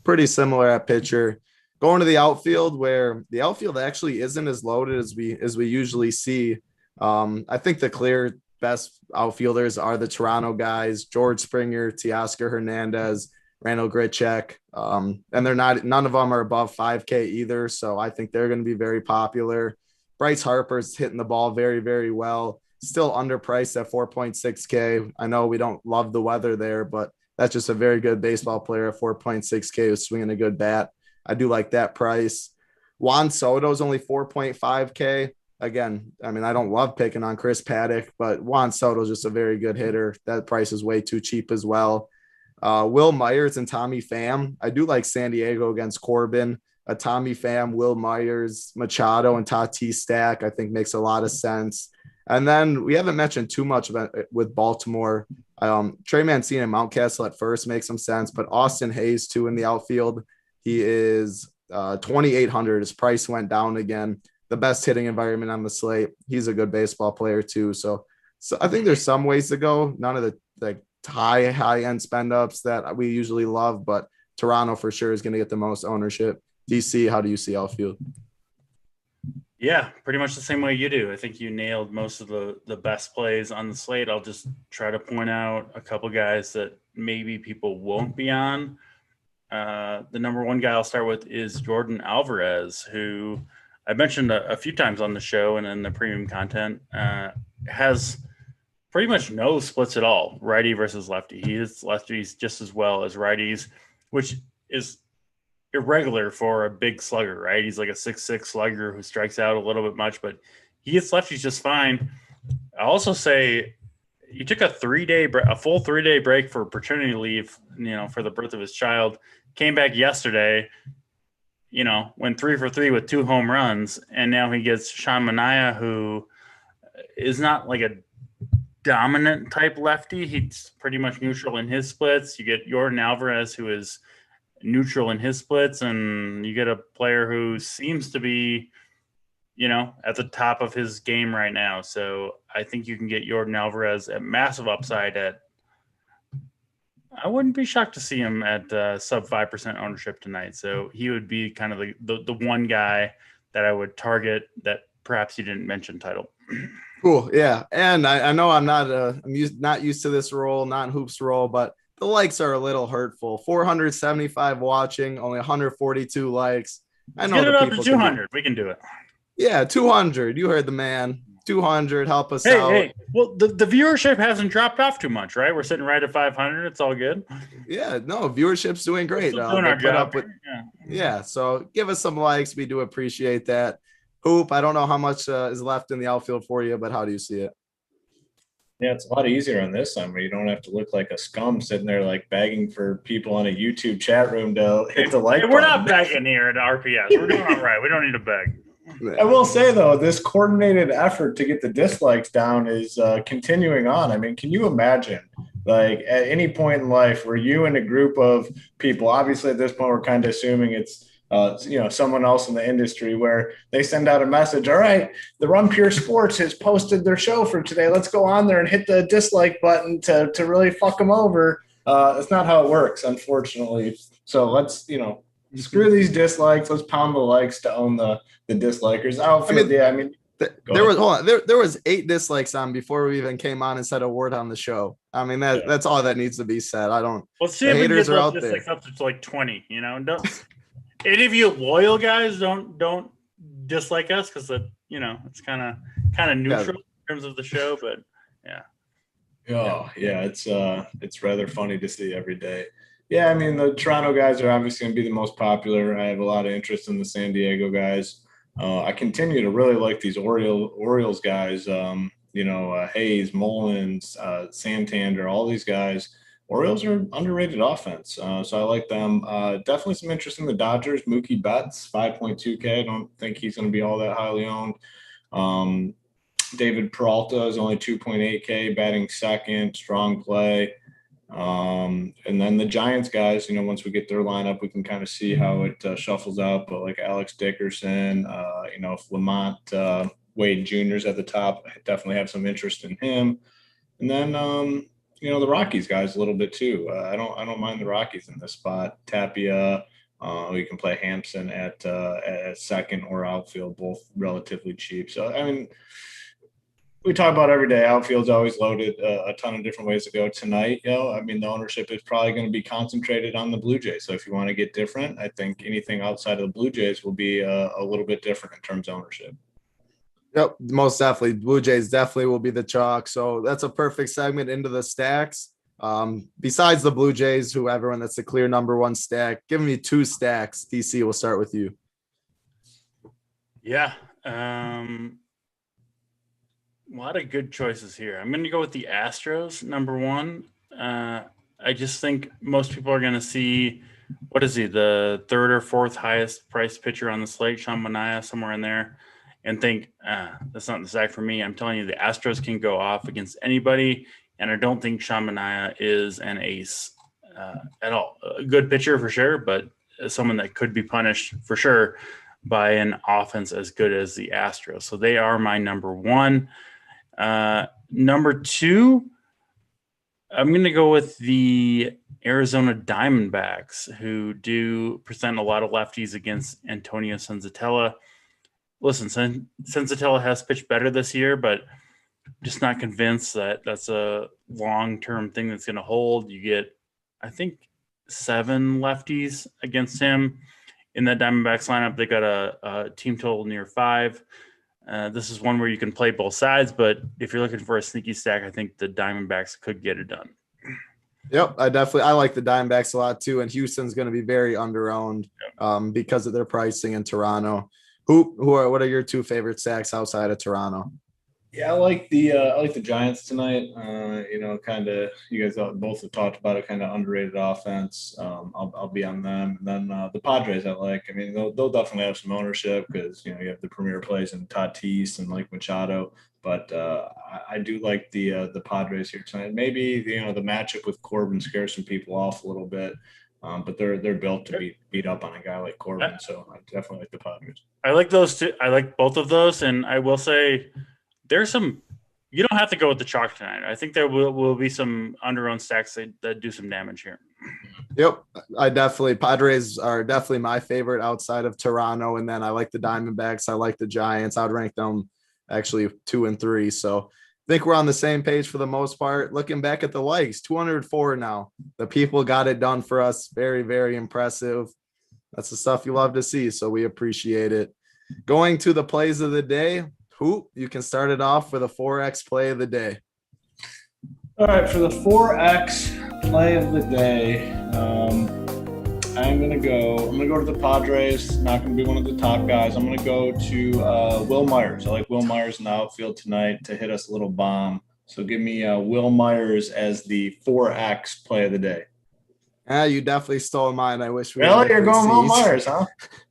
pretty similar at pitcher. Going to the outfield, where the outfield actually isn't as loaded as we usually see. I think the clear best outfielders are the Toronto guys: George Springer, Teoscar Hernandez, Randall Grichuk. And none of them are above 5K either. So I think they're going to be very popular. Bryce Harper's hitting the ball very, very well. Still underpriced at 4.6K. I know we don't love the weather there, but that's just a very good baseball player at 4.6K who's swinging a good bat. I do like that price. Juan Soto is only 4.5K. Again, I don't love picking on Chris Paddock, but Juan Soto is just a very good hitter. That price is way too cheap as well. Will Myers and Tommy Pham. I do like San Diego against Corbin. A Tommy Pham, Will Myers, Machado, and Tatis stack, I think makes a lot of sense. And then we haven't mentioned too much about with Baltimore. Trey Mancini and Mountcastle at first makes some sense, but Austin Hayes too in the outfield. He is 2,800. His price went down again. The best hitting environment on the slate. He's a good baseball player too. So I think there's some ways to go. None of the high end spend ups that we usually love, but Toronto for sure is going to get the most ownership. DC, how do you see outfield? Yeah, pretty much the same way you do. I think you nailed most of the best plays on the slate. I'll just try to point out a couple guys that maybe people won't be on. The number one guy I'll start with is Jordan Alvarez, who I mentioned a few times on the show and in the premium content, has pretty much no splits at all, righty versus lefty. He hits lefties just as well as righties, which is irregular for a big slugger, right? He's like a 6'6" slugger who strikes out a little bit much, but he hits lefties just fine. I also say he took a full 3-day break for paternity leave, for the birth of his child, came back yesterday, went 3 for 3 with 2 home runs, and now he gets Sean Manaea, who is not like a dominant type lefty. He's pretty much neutral in his splits. You get Jordan Alvarez, who is neutral in his splits, and you get a player who seems to be, at the top of his game right now. So I think you can get Jordan Alvarez at massive upside I wouldn't be shocked to see him at sub 5% ownership tonight. So he would be kind of the one guy that I would target that perhaps you didn't mention, Title. Cool. Yeah. And I know I'm not used to this role, not hoops role, but the likes are a little hurtful. 475 watching, only 142 likes. I know get it up to 200. We can do it. Yeah, 200. You heard the man. 200. Help us out. Hey. Well, the viewership hasn't dropped off too much, right? We're sitting right at 500. It's all good. Yeah. No, viewership's doing great. Doing our job. Yeah. So give us some likes. We do appreciate that. Hoop, I don't know how much is left in the outfield for you, but how do you see it? Yeah, it's a lot easier on this summer. You don't have to look like a scum sitting there like begging for people in a YouTube chat room to hit the like button. We're not begging here at RPS. We're doing all right. We don't need to beg. I will say, though, this coordinated effort to get the dislikes down is continuing on. I mean, can you imagine, like, at any point in life where you and a group of people, obviously at this point we're kind of assuming it's someone else in the industry, where they send out a message, all right, the Run Pure Sports has posted their show for today. Let's go on there and hit the dislike button to really fuck them over. That's not how it works, unfortunately. So let's, screw these dislikes. Let's pound the likes to own the dislikers. There was 8 dislikes on before we even came on and said a word on the show. I mean, that's all that needs to be said. Let's see if we can get those dislikes up to like 20, don't any of you loyal guys don't dislike us because it's kind of neutral in terms of the show, but yeah. Oh yeah, it's rather funny to see every day. Yeah, I mean the Toronto guys are obviously going to be the most popular. I have a lot of interest in the San Diego guys. I continue to really like these Orioles guys. Hayes, Mullins, Santander, all these guys. Orioles are underrated offense, so I like them. Definitely some interest in the Dodgers. Mookie Betts, 5.2K. I don't think he's going to be all that highly owned. David Peralta is only 2.8K, batting second, strong play. And then the Giants guys, once we get their lineup, we can kind of see how it shuffles out. But like Alex Dickerson, if Lamont Wade Jr. is at the top, I definitely have some interest in him. And then, the Rockies guys a little bit too. I don't mind the Rockies in this spot. Tapia, you can play Hampson at second or outfield, both relatively cheap. So, I mean, we talk about every day. Outfield's always loaded, a ton of different ways to go tonight. The ownership is probably going to be concentrated on the Blue Jays. So if you want to get different, I think anything outside of the Blue Jays will be a little bit different in terms of ownership. Yep, most definitely. Blue Jays definitely will be the chalk. So that's a perfect segment into the stacks. Besides the Blue Jays, who everyone that's the clear number one stack, give me 2 stacks. DC, we'll start with you. Yeah. A lot of good choices here. I'm going to go with the Astros, number one. I just think most people are going to see, what is he, the 3rd or 4th highest priced pitcher on the slate, Sean Manaea, somewhere in there, and think, that's not the stack for me. I'm telling you, the Astros can go off against anybody, and I don't think Sean Manaea is an ace at all. A good pitcher for sure, but someone that could be punished for sure by an offense as good as the Astros. So they are my number one. Number 2, I'm going to go with the Arizona Diamondbacks, who do present a lot of lefties against Antonio Senzatella. Listen, Senzatella has pitched better this year, but just not convinced that that's a long-term thing that's going to hold. You get, I think, 7 lefties against him in that Diamondbacks lineup. They got a team total near 5. This is one where you can play both sides, but if you're looking for a sneaky stack, I think the Diamondbacks could get it done. Yep, I like the Diamondbacks a lot too, and Houston's going to be very underowned because of their pricing in Toronto. What are your two favorite stacks outside of Toronto? Yeah, I like the Giants tonight. Kind of you guys both have talked about it, kind of underrated offense. I'll be on them. And then the Padres I like. I mean, they'll definitely have some ownership because you have the premier plays in Tatis and like Machado. But I do like the Padres here tonight. Maybe the matchup with Corbin scares some people off a little bit. But they're built to be beat up on a guy like Corbin. So I definitely like the Padres. I like those two. I like both of those, and I will say there's some. You don't have to go with the chalk tonight. I think there will be some underowned stacks that do some damage here. Yep, Padres are definitely my favorite outside of Toronto, and then I like the Diamondbacks. I like the Giants. I'd rank them actually 2 and 3. So I think we're on the same page for the most part. Looking back at the likes, 204 now. The people got it done for us. Very, very impressive. That's the stuff you love to see. So we appreciate it. Going to the plays of the day. You can start it off with a 4X play of the day. All right, for the 4X play of the day, I'm gonna go to the Padres. Not gonna be one of the top guys. I'm gonna go to Will Myers. I like Will Myers in the outfield tonight to hit us a little bomb. So give me Will Myers as the 4X play of the day. You definitely stole mine. I wish we really you're going Will Myers, huh?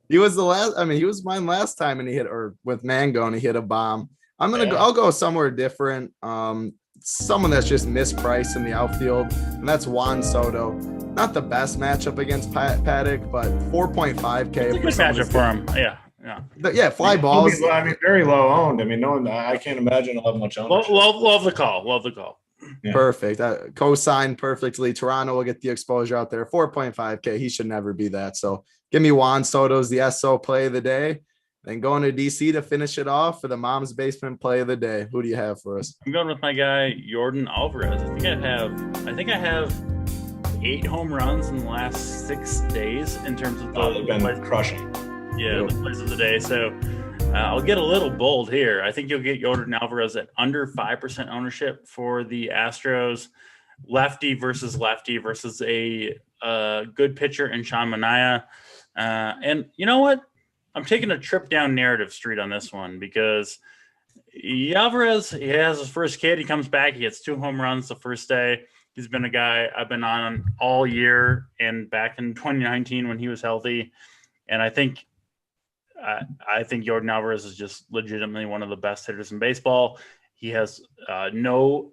He was he was mine last time and he hit, or with Mango, and he hit a bomb. I'll go somewhere different. Someone that's just mispriced in the outfield, and that's Juan Soto. Not the best matchup against Paddock, but 4.5K. It's a good matchup for him. Yeah, fly balls. Very low owned. I mean, I can't imagine I'll have much ownership. Love the call. Yeah. Perfect. Co-signed perfectly. Toronto will get the exposure out there. 4.5K. He should never be that. So give me Juan Soto's the SO play of the day. Then going to DC to finish it off for the Mom's Basement play of the day. Who do you have for us? I'm going with my guy Yordan Alvarez. I think I have 8 home runs in the last 6 days in terms of they've been crushing. Yeah, the plays of the day. So I'll get a little bold here. I think you'll get Yordan Alvarez at under 5% ownership for the Astros. Lefty versus a good pitcher in Sean Manaea. And you know what? I'm taking a trip down narrative street on this one because Alvarez, he has his first kid. He comes back. He gets 2 home runs the first day. He's been a guy I've been on all year and back in 2019 when he was healthy. And I think Yordan Alvarez is just legitimately one of the best hitters in baseball. He has no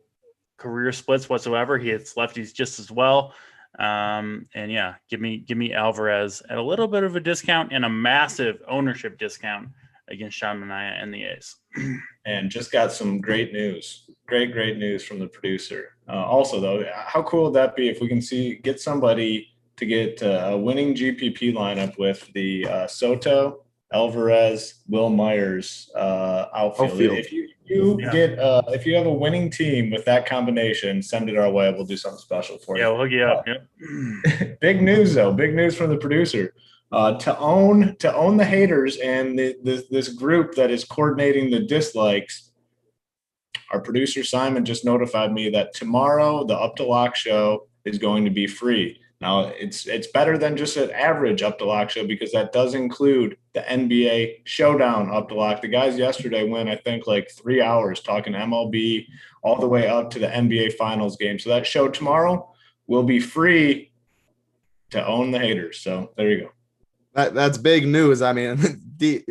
career splits whatsoever. He hits lefties just as well. Give me Alvarez at a little bit of a discount and a massive ownership discount against Sean Manaea and the A's. And just got some great news. Great news from the producer. Also, though, how cool would that be if we can get somebody to get a winning GPP lineup with the Soto, Alvarez, Will Myers outfield. If you have a winning team with that combination, send it our way. We'll do something special for you. Yeah, we'll hook you up. Yep. Big news though. Big news from the producer. To own the haters and this group that is coordinating the dislikes. Our producer Simon just notified me that tomorrow the Up to Lock show is going to be free. Now, it's better than just an average Up to Lock show because that does include the NBA Showdown Up to Lock. The guys yesterday went, I think, like 3 hours talking MLB all the way up to the NBA Finals game. So that show tomorrow will be free to own the haters. So there you go. That's big news. I mean,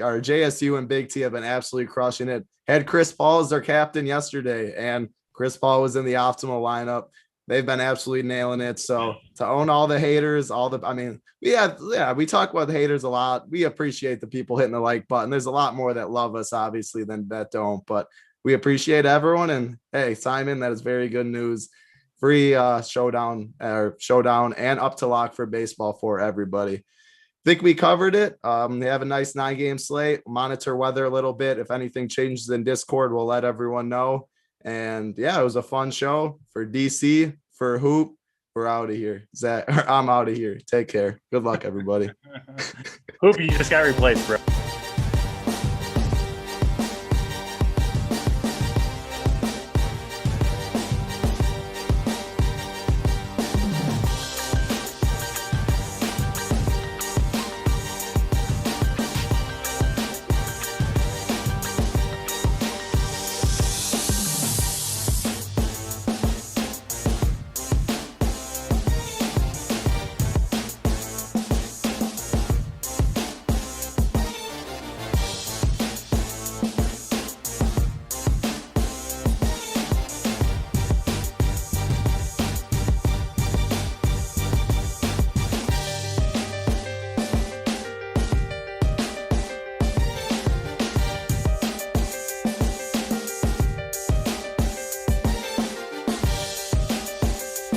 our JSU and Big T have been absolutely crushing it. Had Chris Paul as their captain yesterday, and Chris Paul was in the optimal lineup. They've been absolutely nailing it. So to own all the haters, we talk about the haters a lot. We appreciate the people hitting the like button. There's a lot more that love us, obviously, than that don't. But we appreciate everyone. And hey, Simon, that is very good news. Free showdown and Up to Lock for baseball for everybody. Think we covered it. We have a nice 9-game slate. Monitor weather a little bit. If anything changes in Discord, we'll let everyone know. And yeah, it was a fun show for DC, for Hoop. We're out of here. I'm out of here. Take care. Good luck, everybody. Hoop, you just got replaced, bro.